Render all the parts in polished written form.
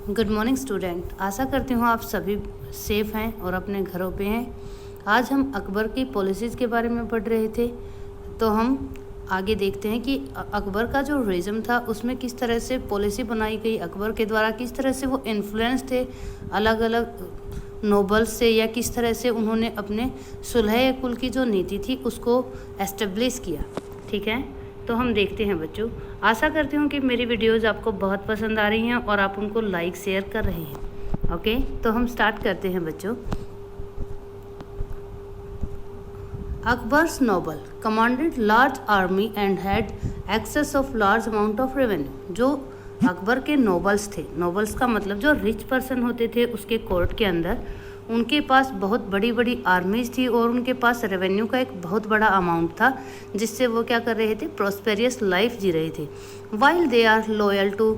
Good morning student. आशा करती हूँ आप सभी सेफ हैं और अपने घरों पे हैं। आज हम अकबर की पॉलिसीज़ के बारे में पढ़ रहे थे, तो हम आगे देखते हैं कि अकबर का जो रिज्म था उसमें किस तरह से पॉलिसी बनाई गई, अकबर के द्वारा किस तरह से वो इन्फ्लुएंस थे अलग अलग नोबल्स से, या किस तरह से उन्होंने अपने सुलह कुल की जो नीति थी उसको एस्टेब्लिश किया। ठीक है, तो हम देखते हैं बच्चों। आशा करती हूँ कि मेरी वीडियोज़ आपको बहुत पसंद आ रही हैं और आप उनको लाइक शेयर कर रहे हैं। ओके, तो हम स्टार्ट करते हैं बच्चों। Akbar's noble commanded large army and had access of large amount of revenue. जो अकबर के नोबल्स थे, नोबल्स का मतलब जो रिच पर्सन होते थे उसके कोर्ट के अंदर, उनके पास बहुत बड़ी बड़ी आर्मीज थी और उनके पास रेवेन्यू का एक बहुत बड़ा अमाउंट था, जिससे वो क्या कर रहे थे, प्रोस्पेरियस लाइफ जी रहे थे। While they are loyal to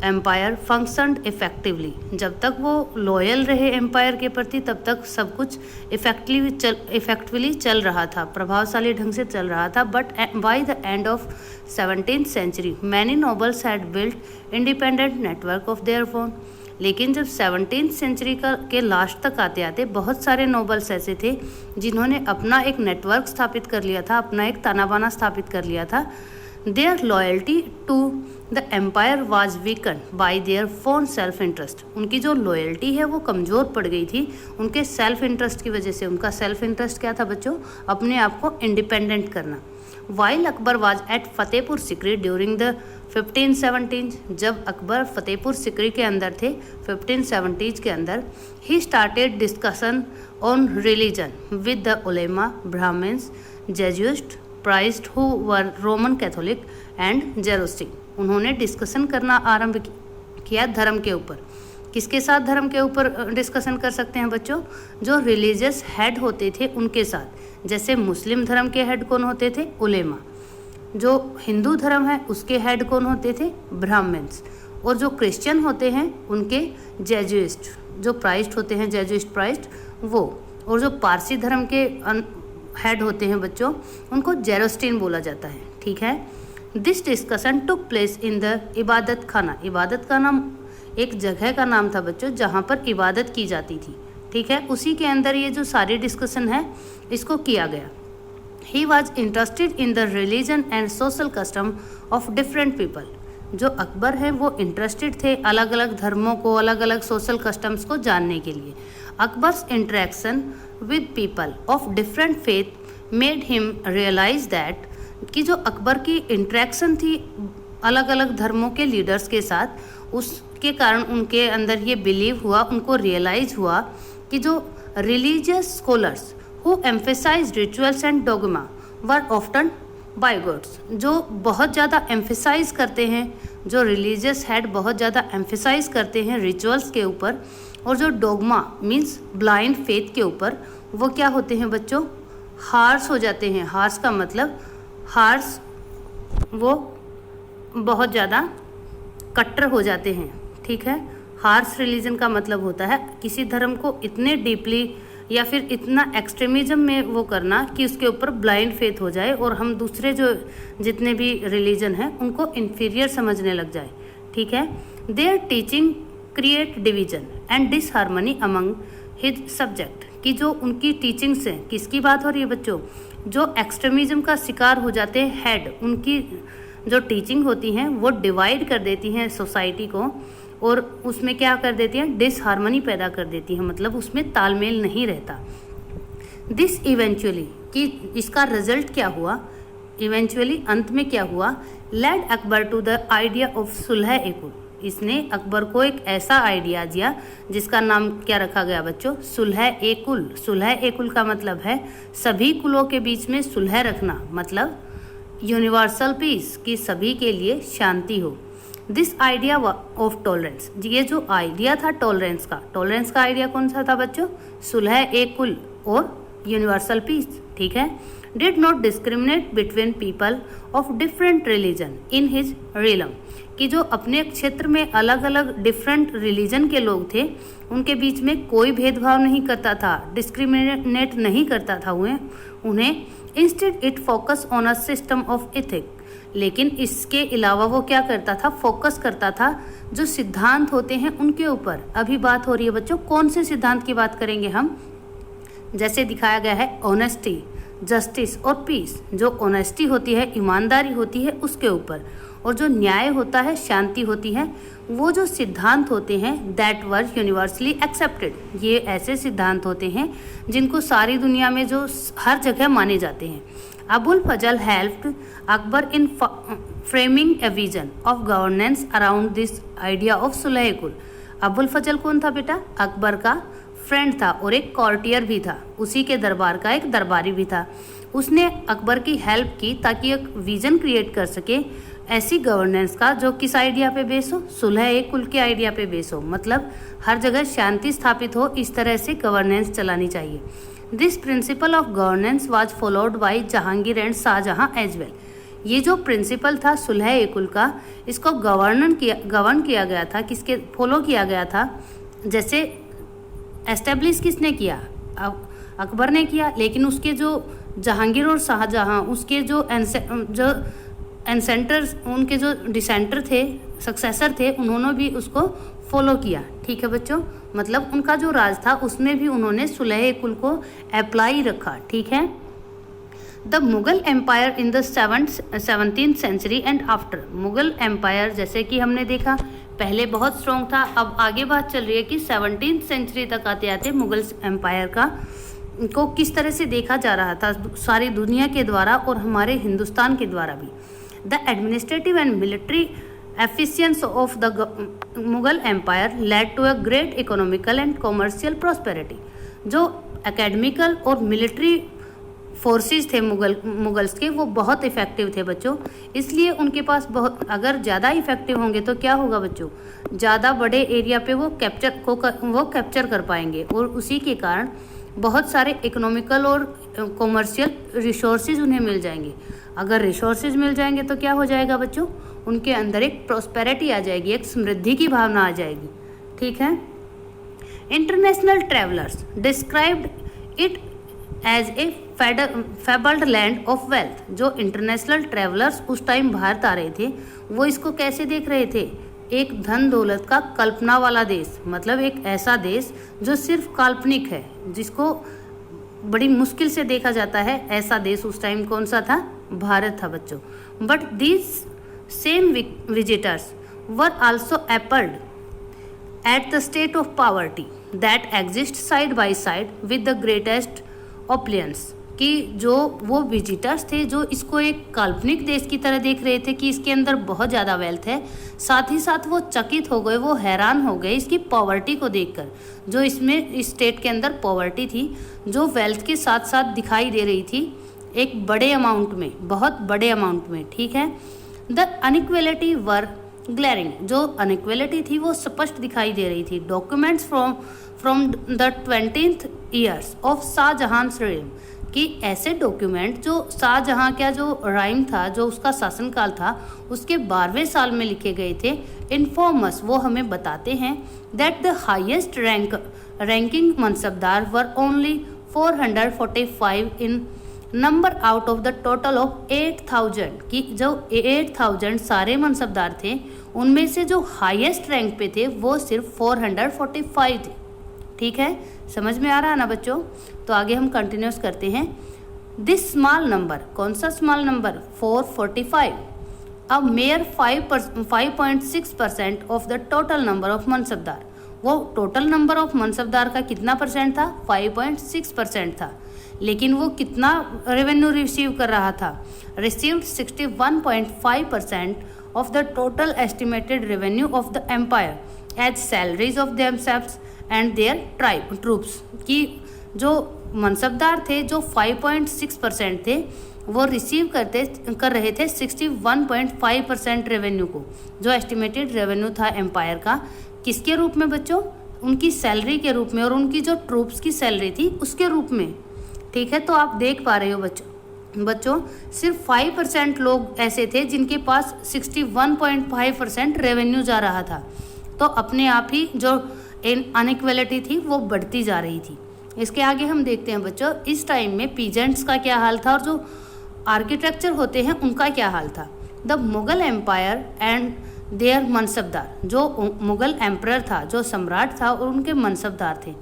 empire functioned effectively. जब तक वो लॉयल रहे एम्पायर के प्रति तब तक सब कुछ इफेक्टिवली चल रहा था, प्रभावशाली ढंग से चल रहा था। But by the end of 17th century many nobles had built independent network of their own. लेकिन जब 17th सेंचुरी के लास्ट तक आते आते बहुत सारे नोबल्स ऐसे थे जिन्होंने अपना एक नेटवर्क स्थापित कर लिया था, अपना एक ताना बाना स्थापित कर लिया था। Their loyalty to the empire was weaken by their own self interest. उनकी जो लॉयल्टी है वो कमज़ोर पड़ गई थी उनके सेल्फ इंटरेस्ट की वजह से। उनका सेल्फ इंटरेस्ट क्या था बच्चों? अपने आप को इंडिपेंडेंट करना। While Akbar was at Fatehpur Sikri during the 1570, जब अकबर फतेहपुर सिकरी के अंदर थे 1570s के अंदर, he started discussion on religion with the ulema, Brahmins, Jesuits, priests who were Roman Catholic and Zoroastrians. उन्होंने डिस्कशन करना आरंभ किया धर्म के ऊपर। किसके साथ धर्म के ऊपर डिस्कशन कर सकते हैं बच्चों? जो रिलीजियस हेड होते थे उनके साथ। जैसे मुस्लिम धर्म के हेड कौन होते थे? उलेमा। जो हिंदू धर्म है उसके हेड कौन होते थे? ब्राह्मण्स। और जो क्रिश्चियन होते हैं उनके जेजुइस्ट, जो प्राइस्ट होते हैं, जेजुइस्ट प्राइस्ट वो। और जो पारसी धर्म के हेड होते हैं बच्चों, उनको जेरोस्टीन बोला जाता है। ठीक है, this discussion took place in the इबादत खाना। इबादत का नाम एक जगह का नाम था बच्चों जहाँ पर इबादत की जाती थी। ठीक है, उसी के अंदर ये जो सारी डिस्कशन है इसको किया गया। He was interested in the religion and social custom of different people. जो अकबर है वो इंटरेस्टेड थे अलग अलग धर्मों को, अलग अलग सोशल कस्टम्स को जानने के लिए। Akbar's interaction with people of different faith made him realise that, कि जो अकबर की इंटरेक्शन थी अलग अलग धर्मों के लीडर्स के साथ, उसके कारण उनके अंदर ये बिलीव हुआ, उनको रियलाइज हुआ कि जो religious scholars who emphasize rituals and dogma were often bigots। जो बहुत ज़्यादा emphasize करते हैं, जो religious head बहुत ज़्यादा emphasize करते हैं रिचुअल्स के ऊपर, और जो डोगमा मीन्स ब्लाइंड फेथ के ऊपर, वो क्या होते हैं बच्चों? हार्श हो जाते हैं। हार्श का मतलब हार्श, वो बहुत ज़्यादा कट्टर हो जाते हैं। ठीक है, हार्श रिलीजन का मतलब होता है किसी धर्म को इतने डीपली या फिर इतना एक्सट्रीमिज्म में वो करना कि उसके ऊपर ब्लाइंड फेथ हो जाए और हम दूसरे जो जितने भी रिलीजन हैं उनको इन्फीरियर समझने लग जाए। ठीक है, there teaching create division and disharmony among his subject. कि जो उनकी टीचिंग से, किसकी बात हो रही है बच्चों? जो एक्सट्रीमिज्म का शिकार हो जाते हैं हेड, उनकी जो टीचिंग होती हैं वो डिवाइड कर देती हैं सोसाइटी को, और उसमें क्या कर देती हैं? डिसहार्मनी पैदा कर देती है, मतलब उसमें तालमेल नहीं रहता। दिस इवेंचुअली, कि इसका रिजल्ट क्या हुआ, इवेंचुअली अंत में क्या हुआ? Led Akbar to the idea of Sulh Kul. इसने अकबर को एक ऐसा आइडिया दिया जिसका नाम क्या रखा गया बच्चों? सुलह कुल। सुलह कुल का मतलब है सभी कुलों के बीच में सुलह रखना, मतलब यूनिवर्सल पीस, कि सभी के लिए शांति हो। दिस आइडिया ऑफ टॉलरेंस, ये जो आइडिया था टॉलरेंस का आइडिया कौन सा था बच्चों? सुलह कुल और यूनिवर्सल पीस। ठीक है, did not discriminate between people of different religion in his realm. कि जो अपने क्षेत्र में अलग अलग डिफरेंट रिलीजन के लोग थे उनके बीच में कोई भेदभाव नहीं करता था, डिस्क्रिमिनेट नहीं करता था उन्हें। Instead it focus on a system of ethic. लेकिन इसके अलावा वो क्या करता था, फोकस करता था जो सिद्धांत होते हैं उनके ऊपर। अभी बात हो रही है बच्चों, कौन से सिद्धांत की बात करेंगे हम, जैसे दिखाया गया है ऑनेस्टी, जस्टिस और पीस। जो ऑनेस्टी होती है, ईमानदारी होती है, उसके ऊपर, और जो न्याय होता है, शांति होती है, वो जो सिद्धांत होते हैं दैट वर यूनिवर्सली एक्सेप्टेड। ये ऐसे सिद्धांत होते हैं जिनको सारी दुनिया में जो हर जगह माने जाते हैं। Abul Fazl helped Akbar in framing a vision of governance around this idea of Sulh Kul. Abul फजल कौन था बेटा, अकबर का फ्रेंड था और एक कॉर्टियर भी था, उसी के दरबार का एक दरबारी भी था। उसने अकबर की हेल्प की ताकि एक विजन क्रिएट कर सके ऐसी गवर्नेंस का जो किस आइडिया पे बेस हो, सुलह ए कुल के आइडिया पे बेस हो, मतलब हर जगह शांति स्थापित हो, इस तरह से गवर्नेंस चलानी चाहिए। This principle of governance was followed by Jahangir and Shah Jahan as well. ये जो प्रिंसिपल था सुलह ए कुल का, इसको गवर्न किया गया था, किसके फॉलो किया गया था, जैसे एस्टेब्लिश किसने किया, अकबर ने किया, लेकिन उसके जो जहांगीर और शाहजहां, उसके जो एंसेंटर्स, उनके जो डिसेंटर थे, सक्सेसर थे, उन्होंने भी उसको फॉलो किया। ठीक है बच्चों, मतलब उनका जो राज था उसमें भी उन्होंने सुलह कुल को अप्लाई रखा। ठीक है। The Mughal empire in the 17th century and after. Mughal empire जैसे कि हमने देखा पहले बहुत स्ट्रॉन्ग था, अब आगे बात चल रही है कि 17th सेंचुरी तक आते आते मुगल एम्पायर को किस तरह से देखा जा रहा था सारी दुनिया के द्वारा और हमारे हिंदुस्तान के द्वारा भी। The administrative and military efficiency of the Mughal Empire led to a great economical and commercial prosperity। जो एकेडमिकल और मिलिट्री फोर्सेस थे मुगल्स के, वो बहुत इफ़ेक्टिव थे बच्चों, इसलिए उनके पास बहुत, अगर ज़्यादा इफ़ेक्टिव होंगे तो क्या होगा बच्चों, ज़्यादा बड़े एरिया पे वो कैप्चर कर पाएंगे और उसी के कारण बहुत सारे इकोनॉमिकल और कॉमर्शियल रिसोर्सेज उन्हें मिल जाएंगे। अगर रिसोर्सेज मिल जाएंगे तो क्या हो जाएगा बच्चों, उनके अंदर एक प्रोस्पेरिटी आ जाएगी, एक समृद्धि की भावना आ जाएगी। ठीक है। International travellers described it as a fabled land of wealth. जो इंटरनेशनल ट्रैवलर्स उस टाइम भारत आ रहे थे, वो इसको कैसे देख रहे थे, एक धन दौलत का कल्पना वाला देश, मतलब एक ऐसा देश जो सिर्फ काल्पनिक है, जिसको बड़ी मुश्किल से देखा जाता है, ऐसा देश उस टाइम कौन सा था, भारत था बच्चों। But these same visitors were also appalled at the state of poverty that exist side by side with the greatest opulence. कि जो वो विजिटर्स थे जो इसको एक काल्पनिक देश की तरह देख रहे थे कि इसके अंदर बहुत ज़्यादा वेल्थ है, साथ ही साथ वो चकित हो गए, वो हैरान हो गए इसकी पॉवर्टी को देखकर, जो इसमें इस स्टेट के अंदर पॉवर्टी थी, जो वेल्थ के साथ साथ दिखाई दे रही थी एक बड़े अमाउंट में, बहुत बड़े अमाउंट में। ठीक है। The inequality were glaring. जो अनइक्वलिटी थी वो स्पष्ट दिखाई दे रही थी। Documents from the 20th years of Shah Jahan reign, कि ऐसे डॉक्यूमेंट जो शाहजहां का जो राइम था, जो उसका शासनकाल था, उसके 12वें साल में लिखे गए थे। इन्फॉर्मस, वो हमें बताते हैं that the highest ranking mansabdar were only 445 in number out of the total of 8000। कि जो 8000 सारे मनसबदार थे, उनमें से जो हाईएस्ट रैंक पे थे वो सिर्फ 445 थे। ठीक है, समझ में आ रहा है ना बच्चों। तो आगे हम कंटिन्यूस करते हैं। दिस स्मॉल नंबर, कौन सा स्मॉल नंबर, 445, अब mere 5.6% of the total number of mansabdar. वो टोटल नंबर ऑफ मनसबदार का कितना परसेंट था, 5.6% था, लेकिन वो कितना रेवेन्यू रिसीव कर रहा था, received 61.5% of the total estimated revenue of the empire as salaries of themselves and their troops. कि जो मनसबदार थे जो 5.6% थे, वो रिसीव कर रहे थे 61.5% रेवेन्यू को, जो एस्टिमेटेड रेवेन्यू था एम्पायर का, किसके रूप में बच्चों, उनकी सैलरी के रूप में, और उनकी जो ट्रूप्स की सैलरी थी उसके रूप में। ठीक है, तो आप देख पा रहे हो बच्चों सिर्फ 5% लोग ऐसे थे जिनके पास 61.5% रेवेन्यू जा रहा था। तो अपने आप ही जो अनइक्वलिटी थी वो बढ़ती जा रही थी। इसके आगे हम देखते हैं बच्चों, इस टाइम में पीजेंट्स का क्या हाल था और जो आर्किटेक्चर होते हैं उनका क्या हाल था। The Mughal empire and their mansabdar, जो मुगल एम्परर था, जो सम्राट था और उनके मनसबदार थे,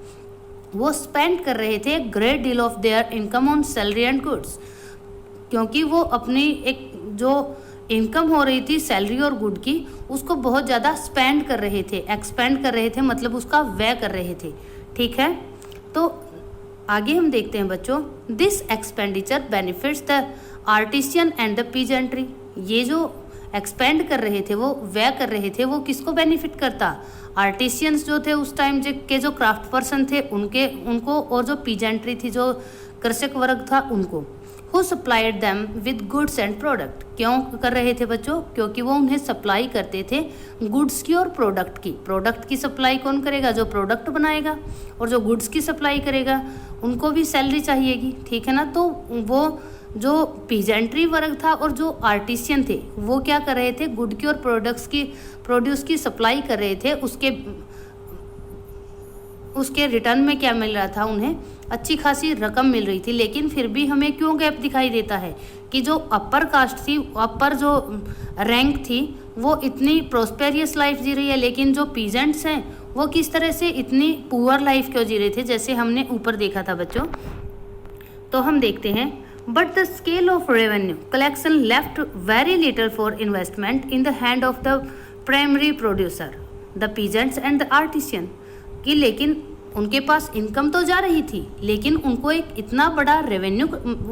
वो स्पेंड कर रहे थे great deal of their income on salary and goods, क्योंकि वो अपनी एक जो इनकम हो रही थी सैलरी और गुड की, उसको बहुत ज़्यादा स्पेंड कर रहे थे, एक्सपेंड कर रहे थे, मतलब उसका व्यय कर रहे थे। ठीक है, तो आगे हम देखते हैं बच्चों, this expenditure benefits the artisan and the peasantry. ये जो एक्सपेंड कर रहे थे, वो व्यय कर रहे थे, वो किसको बेनिफिट करता? आर्टिसियंस जो थे उस टाइम के जो क्राफ्ट पर्सन थे उनको, और जो पीजेंट्री थी, जो कृषक वर्ग था, उनको। Who supplied them with goods and product. क्यों कर रहे थे बच्चों? क्योंकि वो उन्हें सप्लाई करते थे गुड्स की और प्रोडक्ट की। प्रोडक्ट की सप्लाई कौन करेगा? जो प्रोडक्ट बनाएगा। और जो गुड्स की सप्लाई करेगा उनको भी सैलरी चाहिएगी। ठीक है ना, तो वो जो पीजेंट्री वर्ग था और जो आर्टिसियन थे, वो क्या कर रहे थे? गुड की और प्रोड्यूस की सप्लाई कर रहे थे। उसके रिटर्न में क्या मिल रहा था? उन्हें अच्छी खासी रकम मिल रही थी। लेकिन फिर भी हमें क्यों गैप दिखाई देता है कि जो अपर कास्ट थी, अपर जो रैंक थी, वो इतनी प्रोस्पेरियस लाइफ जी रही है, लेकिन जो पीजेंट्स हैं वो किस तरह से इतनी पुअर लाइफ क्यों जी रहे थे, जैसे हमने ऊपर देखा था बच्चों। तो हम देखते हैं, but the scale of revenue collection left very little for investment in the hand of the primary producer the peasants and the artisan. कि लेकिन उनके पास इनकम तो जा रही थी, लेकिन उनको एक इतना बड़ा रेवेन्यू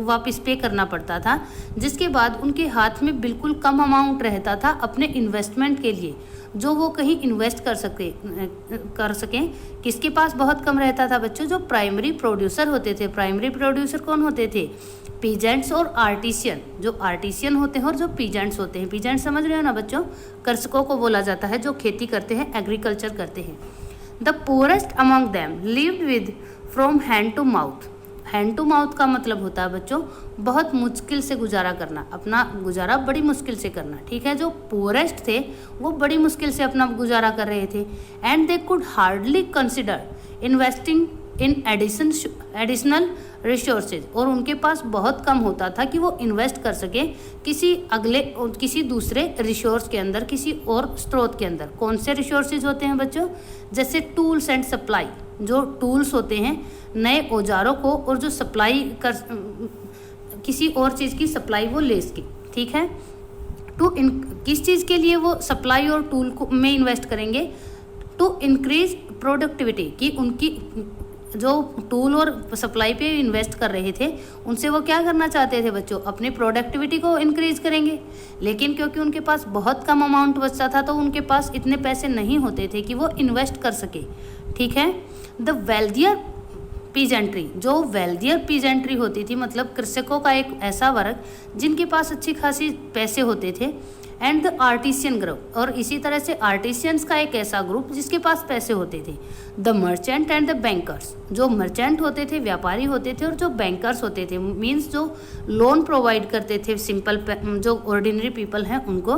वापस पे करना पड़ता था, जिसके बाद उनके हाथ में बिल्कुल कम अमाउंट रहता था अपने इन्वेस्टमेंट के लिए, जो वो कहीं इन्वेस्ट कर सकें। किसके पास बहुत कम रहता था बच्चों? जो प्राइमरी प्रोड्यूसर होते थे। प्राइमरी प्रोड्यूसर कौन होते थे? पीजेंट्स और आर्टिसियन। जो आर्टिसियन होते हैं और जो पीजेंट्स होते हैं। पीजेंट्स समझ रहे हो ना बच्चों? कृषकों को बोला जाता है जो खेती करते हैं, एग्रीकल्चर करते हैं। The poorest among them lived with from hand to mouth. Hand to mouth का मतलब होता है बच्चों बहुत मुश्किल से गुजारा करना, अपना गुजारा बड़ी मुश्किल से करना। ठीक है, जो पुअरेस्ट थे वो बड़ी मुश्किल से अपना गुजारा कर रहे थे। And they could hardly consider investing in additional resources. और उनके पास बहुत कम होता था कि वो इन्वेस्ट कर सके किसी दूसरे रिसोर्स के अंदर, किसी और स्रोत के अंदर। कौन से रिसोर्सेज होते हैं बच्चों? जैसे टूल्स एंड सप्लाई। जो टूल्स होते हैं, नए औजारों को, और जो सप्लाई कर किसी और चीज़ की सप्लाई वो ले सके। ठीक है, किस चीज़ के लिए वो सप्लाई और टूल में इन्वेस्ट करेंगे? To increase productivity. कि उनकी जो टूल और सप्लाई पे इन्वेस्ट कर रहे थे, उनसे वो क्या करना चाहते थे बच्चों? अपनी प्रोडक्टिविटी को इंक्रीज करेंगे। लेकिन क्योंकि उनके पास बहुत कम अमाउंट बचता था, तो उनके पास इतने पैसे नहीं होते थे कि वो इन्वेस्ट कर सके। ठीक है, द वेल्दियर पीजेंट्री। जो वेल्दियर पीजेंट्री होती थी, मतलब कृषकों का एक ऐसा वर्ग जिनके पास अच्छी खासी पैसे होते थे। And the artisan group. और इसी तरह से आर्टिसियंस का एक ऐसा ग्रुप जिसके पास पैसे होते थे। The merchant and the bankers. जो मर्चेंट होते थे, व्यापारी होते थे, और जो बैंकर्स होते थे, मीन्स जो लोन प्रोवाइड करते थे सिंपल जो ऑर्डिनरी पीपल हैं उनको।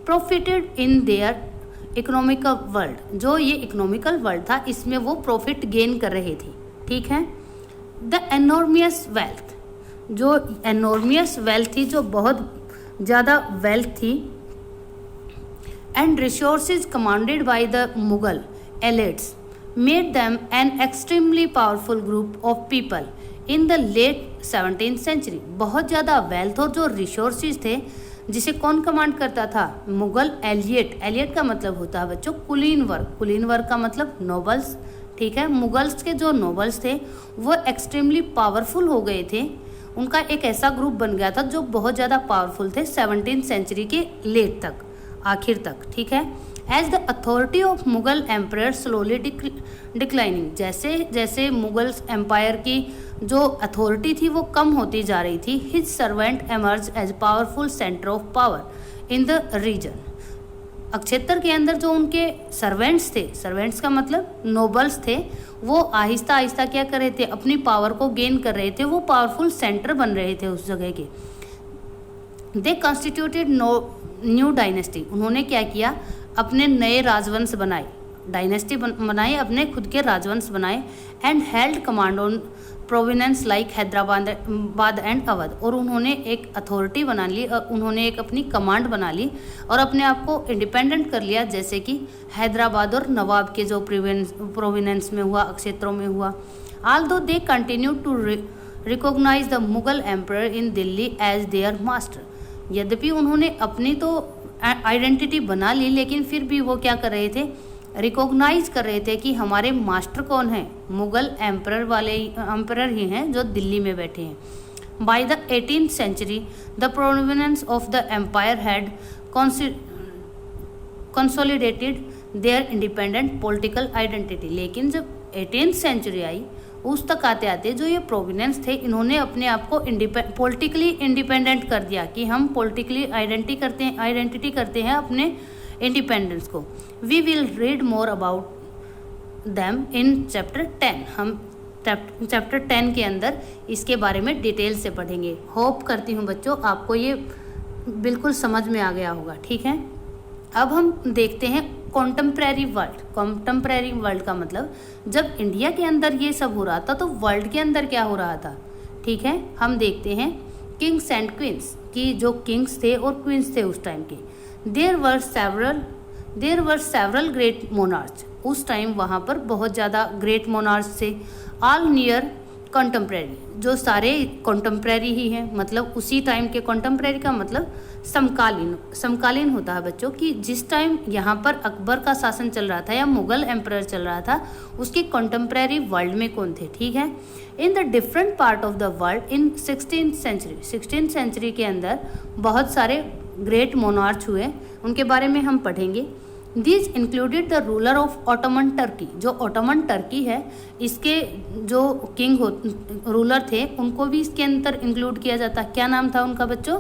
Profited in their economical world. जो ये इकोनॉमिकल वर्ल्ड था, इसमें वो प्रॉफिट गेन कर रहे थे। ठीक है, द एनॉर्मियस वेल्थ। जो एनॉर्मियस वेल्थ थी, जो बहुत ज़्यादा वेल्थ थी, and resources commanded by the Mughal elites made them an extremely powerful group of people in the late 17th century. बहुत ज़्यादा वेल्थ और जो रिसोर्सेज थे, जिसे कौन कमांड करता था? मुगल एलियट। एलियट का मतलब होता है बच्चों कुलीन वर्ग। कुलीन वर्ग का मतलब नोबल्स। ठीक है, मुगल्स के जो नोबल्स थे वो एक्सट्रीमली पावरफुल हो गए थे। उनका एक ऐसा ग्रुप बन गया था जो बहुत ज़्यादा पावरफुल थे 17th सेंचुरी के लेट तक, आखिर तक। ठीक है, as the authority of Mughal empire slowly declining. जैसे जैसे मुगल एम्पायर की जो अथॉरिटी थी वो कम होती जा रही थी, his servant emerge as powerful centre of power in the region. क्षेत्र के अंदर जो उनके सर्वेंट्स थे, सर्वेंट्स का मतलब नोबल्स थे, वो आहिस्ता आहिस्ता क्या कर रहे थे? अपनी पावर को गेन कर रहे थे। वो पावरफुल सेंटर बन रहे थे उस जगह के। दे कॉन्स्टिट्यूटेड न्यू डायनेस्टी। उन्होंने क्या किया? अपने नए राजवंश बनाए। डायनेस्टी बनाई, अपने खुद के राजवंश बनाए। And held command on provenance like Hyderabad and Awadh, और उन्होंने एक अथॉरिटी बना ली और उन्होंने एक अपनी कमांड बना ली और अपने आप को इंडिपेंडेंट कर लिया, जैसे कि हैदराबाद और नवाब के जो प्रोविनेंस में हुआ, क्षेत्रों में हुआ। Although they continued to recognize the Mughal emperor in Delhi as their master, यद्यपि उन्होंने अपनी तो आइडेंटिटी बना ली, लेकिन फिर भी वो क्या कर रहे थे, रिकॉग्नाइज कर रहे थे कि हमारे मास्टर कौन है, मुगल एम्परर ही हैं जो दिल्ली में बैठे हैं। By the 18th century the prominence of the empire had consolidated their independent political identity, लेकिन जब 18th century आई उस तक आते आते जो ये प्रोविनेंस थे, इन्होंने अपने आप को पॉलिटिकली इंडिपेंडेंट कर दिया कि हम पॉलिटिकली आइडेंटिटी करते हैं अपने इंडिपेंडेंस को। We will read more about them in chapter 10, हम चैप्टर 10 के अंदर इसके बारे में डिटेल से पढ़ेंगे। होप करती हूँ बच्चों आपको ये बिल्कुल समझ में आ गया होगा, ठीक है। अब हम देखते हैं कॉन्टेम्प्रेरी वर्ल्ड। कॉन्टेम्प्रेरी वर्ल्ड का मतलब जब इंडिया के अंदर ये सब हो रहा था तो वर्ल्ड के अंदर क्या हो रहा था, ठीक है। हम देखते हैं किंग्स एंड क्वींस की, जो किंग्स थे और क्वींस थे उस टाइम के। There were several great monarch, उस टाइम वहाँ पर बहुत ज़्यादा ग्रेट मोनार्च थे। ऑल नियर कॉन्टेम्प्रेरी, जो सारे कॉन्टेम्प्रेरी ही हैं, मतलब उसी टाइम के। कॉन्टेम्प्रेरी का मतलब समकालीन होता है बच्चों, कि जिस टाइम यहाँ पर अकबर का शासन चल रहा था या मुगल एम्परर चल रहा था, उसके कॉन्टेम्प्रेरी वर्ल्ड में कौन थे, ठीक है। In the different part of the world in 16th century के अंदर बहुत सारे ग्रेट मोनार्च हुए, उनके बारे में हम पढ़ेंगे। This included the ruler of Ottoman Turkey, जो ऑटोमन टर्की है इसके जो किंग रूलर थे उनको भी इसके अंदर इंक्लूड किया जाता। क्या नाम था उनका बच्चों,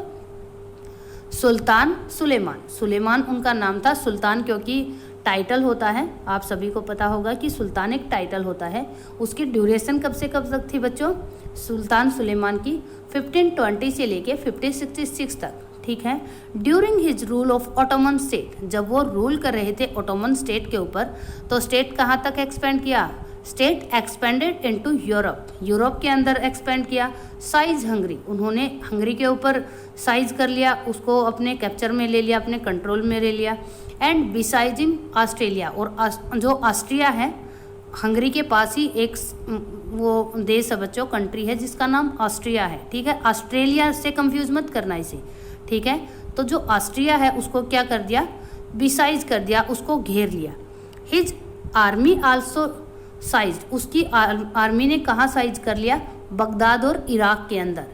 सुल्तान सुलेमान उनका नाम था। सुल्तान क्योंकि टाइटल होता है, आप सभी को पता होगा कि सुल्तान एक टाइटल होता है। उसकी ड्यूरेशन कब से कब तक थी बच्चों, सुल्तान सुलेमान की 1520 से लेके 1566 तक, ठीक है। During his rule of Ottoman state, जब वो रूल कर रहे थे ऑटोमन स्टेट के ऊपर, तो स्टेट कहाँ तक एक्सपेंड किया, स्टेट एक्सपेंडेड इनटू यूरोप के अंदर एक्सपेंड किया। साइज हंगरी, उन्होंने हंगरी के ऊपर साइज कर लिया, उसको अपने कैप्चर में ले लिया, अपने कंट्रोल में ले लिया। एंड बिसाइजिंग ऑस्ट्रेलिया, और जो ऑस्ट्रिया है हंगरी के पास ही एक वो देश है बच्चों, कंट्री है जिसका नाम ऑस्ट्रिया है, ठीक है। ऑस्ट्रेलिया से कंफ्यूज मत करना इसे, ठीक है। तो जो ऑस्ट्रिया है उसको क्या कर दिया, बिसाइज कर दिया, उसको घेर लिया। हिज आर्मी आल्सो साइज, उसकी आर्मी ने कहाँ साइज कर लिया, बगदाद और इराक के अंदर,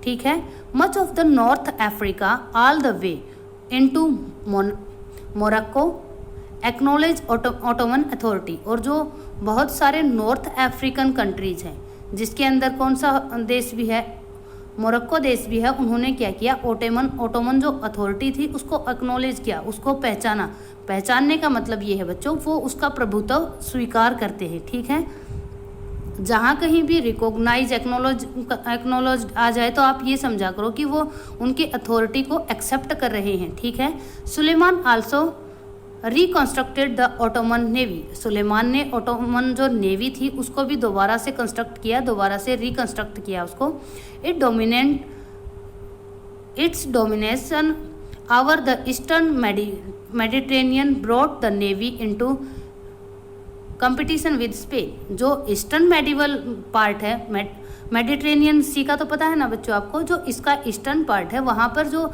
ठीक है। Much of the north Africa all the way into Morocco acknowledge Ottoman authority, और जो बहुत सारे नॉर्थ अफ्रीकन कंट्रीज हैं जिसके अंदर कौन सा देश भी है, मोरक्को देश भी है, उन्होंने क्या किया, ओटोमन जो अथॉरिटी थी उसको एक्नॉलेज किया, उसको पहचानने का मतलब ये है बच्चों, वो उसका प्रभुत्व स्वीकार करते हैं, ठीक है। जहाँ कहीं भी रिकॉग्नाइज एक्नॉलेज आ जाए तो आप ये समझा करो कि वो उनकी अथॉरिटी को एक्सेप्ट कर रहे हैं, ठीक है। Suleiman also reconstructed the Ottoman navy, Suleiman ने ऑटोमन जो नेवी थी उसको भी दोबारा से कंस्ट्रक्ट किया, दोबारा से रिकंस्ट्रक्ट किया उसको। It's domination over the eastern Mediterranean brought the navy into competition with Spain. जो ईस्टर्न मेडिवल पार्ट है, मेडिटेरेनियन सी का तो पता है ना बच्चों आपको, जो इसका ईस्टर्न पार्ट है वहाँ पर जो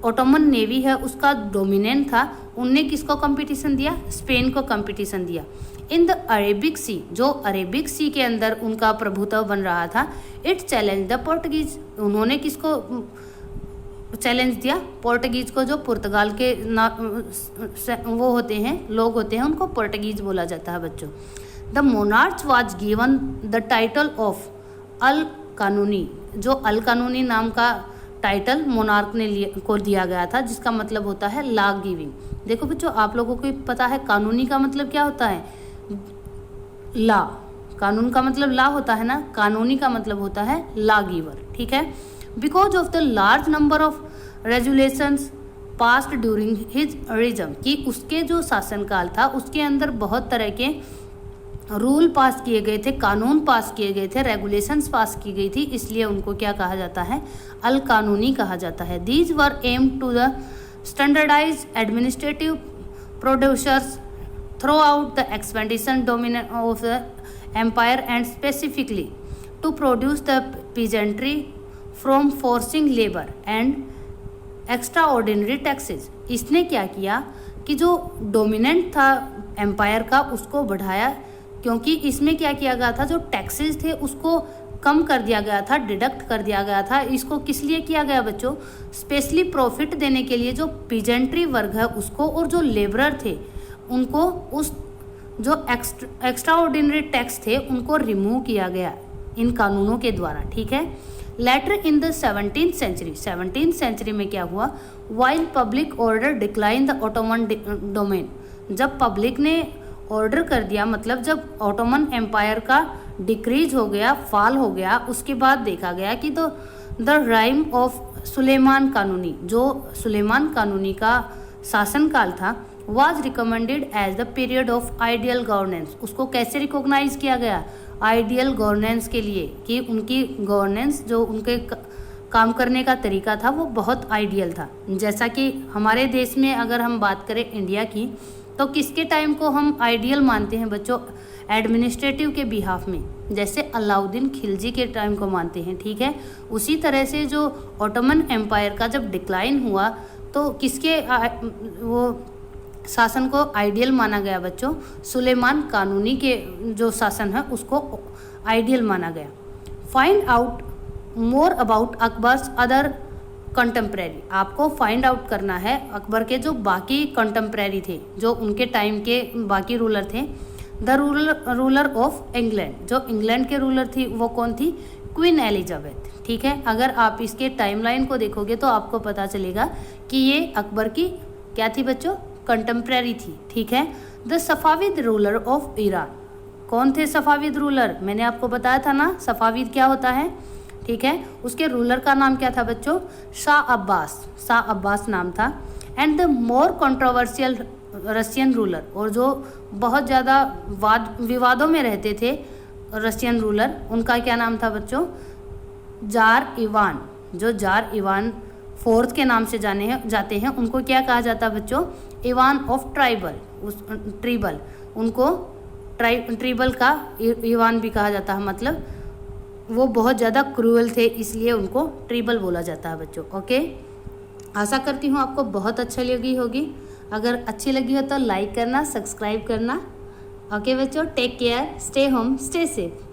ऑटोमन नेवी है उसका डोमिनेंट था, उनने किसको कंपटीशन दिया, स्पेन को कंपटीशन दिया। इन द अरेबिक सी, जो अरेबिक सी के अंदर उनका प्रभुत्व बन रहा था, इट चैलेंज द पोर्टुगीज, उन्होंने किसको चैलेंज दिया, पोर्टुगीज को। जो पुर्तगाल के वो होते हैं, लोग होते हैं, उनको पोर्टुगीज बोला जाता है बच्चों। The monarch was given the title of al Qanuni, जो अल कानूनी नाम का टाइटल मोनार्क ने को दिया गया था, जिसका मतलब होता है लॉ गिविंग। देखो बच्चों आप लोगों को पता है कानूनी का मतलब क्या होता है, लॉ, कानून का मतलब लॉ होता है ना, कानूनी का मतलब होता है लॉ गिवर, ठीक है। Because of the large number of regulations passed during his regime, कि उसके जो शासनकाल था उसके अंदर बहुत तरह के रूल पास किए गए थे, कानून पास किए गए थे, रेगुलेशंस पास की गई थी, इसलिए उनको क्या कहा जाता है, अल कानूनी कहा जाता है। These were aim to the standardise administrative producers throughout the expedition domination of the empire and specifically to produce the peasantry from forcing labour and extraordinary taxes. इसने क्या किया कि जो डोमिनेंट था एम्पायर का उसको बढ़ाया, क्योंकि इसमें क्या किया गया था, जो टैक्सेस थे उसको कम कर दिया गया था, डिडक्ट कर दिया गया था। इसको किस लिए किया गया बच्चों, स्पेशली प्रॉफिट देने के लिए जो पीजेंट्री वर्ग है उसको, और जो लेबरर थे उनको उस जो एक्स्ट्रा ऑर्डिनरी टैक्स थे उनको रिमूव किया गया इन कानूनों के द्वारा। ठीक है। Letter in the 17th century में क्या हुआ, while public order decline the Ottoman domain, जब पब्लिक ने ऑर्डर कर दिया, मतलब जब ऑटोमन एम्पायर का डिक्रीज हो गया, फॉल हो गया, उसके बाद देखा गया कि तो द राइम ऑफ सुलेमान कानूनी, जो सुलेमान कानूनी का शासनकाल था, was recommended as the period of ideal governance. उसको कैसे रिकॉग्नाइज किया गया, आइडियल गवर्नेंस के लिए, कि उनकी गवर्नेंस जो उनके काम करने का तरीका था वो बहुत आइडियल था। जैसा कि हमारे देश में अगर हम बात करें इंडिया की, तो किसके टाइम को हम आइडियल मानते हैं बच्चों, एडमिनिस्ट्रेटिव के बिहाफ में, जैसे अलाउद्दीन खिलजी के टाइम को मानते हैं। ठीक है। उसी तरह से जो ऑटोमन एम्पायर का जब डिक्लाइन हुआ तो किसके वो शासन को आइडियल माना गया बच्चों, सुलेमान कानूनी के जो शासन है उसको आइडियल माना गया। Find out more about Akbar's other contemporary, आपको फाइंड आउट करना है अकबर के जो बाकी कंटेम्प्रेरी थे, जो उनके टाइम के बाकी रूलर थे। द रूलर ऑफ इंग्लैंड, जो इंग्लैंड के रूलर थी वो कौन थी, क्वीन एलिजाबेथ। ठीक है। अगर आप इसके टाइमलाइन को देखोगे तो आपको पता चलेगा कि ये अकबर की क्या थी बच्चों, कंटेम्प्रेरी थी। ठीक है। The Safavid ruler of Iran, कौन थे सफाविद रूलर, मैंने आपको बताया था ना सफाविद क्या होता है। ठीक है। उसके रूलर का नाम क्या था बच्चों, शाह अब्बास नाम था। And the more controversial Russian ruler, और जो बहुत ज़्यादा वाद विवादों में रहते थे रशियन रूलर, उनका क्या नाम था बच्चों, जार इवान। जो जार इवान फोर्थ के नाम से जाते हैं, उनको क्या कहा जाता है बच्चों, इवान ऑफ ट्रिबल, उनको ट्रिबल का इवान भी कहा जाता है, मतलब वो बहुत ज़्यादा क्रूअल थे इसलिए उनको ट्रिबल बोला जाता है बच्चों। ओके। आशा करती हूँ आपको बहुत अच्छा लगी होगी। अगर अच्छी लगी हो तो लाइक करना, सब्सक्राइब करना। ओके बच्चों, take care, stay home, stay safe.